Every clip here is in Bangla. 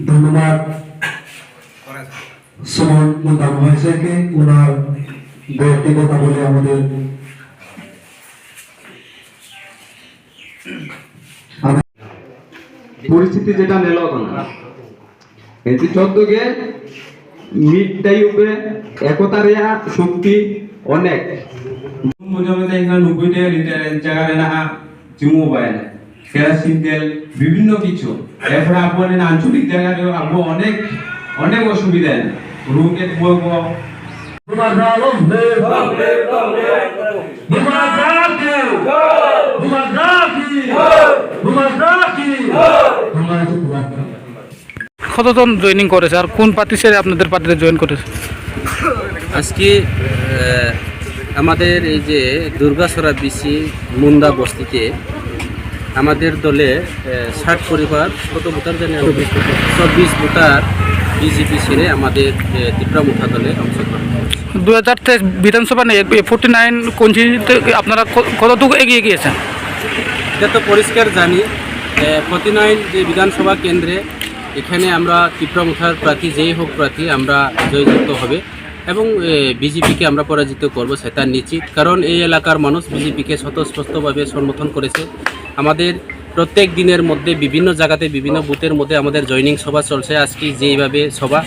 ধন্যবাদ সুমন মোতা মহাশয়কে ওনার ব্যক্তিগত বলে আমাদের পরিস্থিতি যেটা নেল না এটি চোদ্দকে মিডটাই উপরে একতা রেয়া শক্তি অনেক জমিতে এখানে 90টা লিটার জায়গা না জুমো পায় না কেরাসিন তেল বিভিন্ন কিছু এরপরে আপনার আঞ্চলিক জায়গায় আপনি অনেক অনেক অসুবিধা রুমকে বলবো কতজন জয়েনিং করেছে আর কোন পার্টি ছেড়ে আপনাদের পার্টিতে জয়েন করেছে? আজকে আমাদের এই যে দুর্গাছড়া বিসি মুন্দা বস্তিতে আমাদের দলে 60 পরিবার কত ভোটার জানি 24 ভোটার বিজেপি ছেড়ে আমাদের ত্রিপুরা মুথা দলে অংশগ্রহণ করেছে। 2023 বিধানসভা নিয়ে 49 কনস্টিটিউয়েন্সিতে আপনারা কতটুকু এগিয়ে গিয়েছেন? এটা তো পরিষ্কার জানি 49 যে বিধানসভা কেন্দ্রে এখানে আমরা ত্রিপুরা মুথার প্রার্থী যেই হোক প্রার্থী আমরা জয়যুক্ত হবে এবং বিজেপিকে আমরা পরাজিত করব সেটা নিশ্চিত, কারণ এই এলাকার মানুষ বিজেপিকে স্বতঃস্ফূর্তভাবে সমর্থন করেছে। আমাদের প্রত্যেক দিনের মধ্যে বিভিন্ন জায়গাতে বিভিন্ন বুথের মধ্যে আমাদের জয়নিং সভা চলছে। আজকে যেইভাবে সভা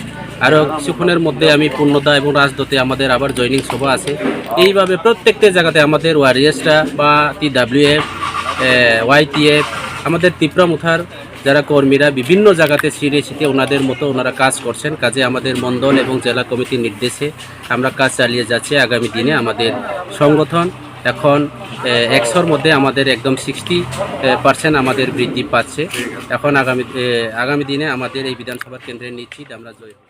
আরও কিছুক্ষণের মধ্যে আমি পূর্ণদা এবং রাজদতে আমাদের আবার জয়নিং সভা আছে। এইভাবে প্রত্যেকটা জায়গাতে আমাদের ওয়ারিয়ার্সরা বা TWF YTF আমাদের ত্রিপুরা মুথার যারা কর্মীরা বিভিন্ন জায়গাতে ছিঁড়ে ছিটে ওনাদের মতো ওনারা কাজ করছেন। কাজে আমাদের মণ্ডল এবং জেলা কমিটির নির্দেশে আমরা কাজ চালিয়ে যাচ্ছি। আগামী দিনে আমাদের সংগঠন এখন 100-র মধ্যে আমাদের একদম 60% আমাদের বৃদ্ধি পাচ্ছে। এখন আগামী দিনে আমাদের এই বিধানসভা কেন্দ্রে নিশ্চিত আমরা জয় হব।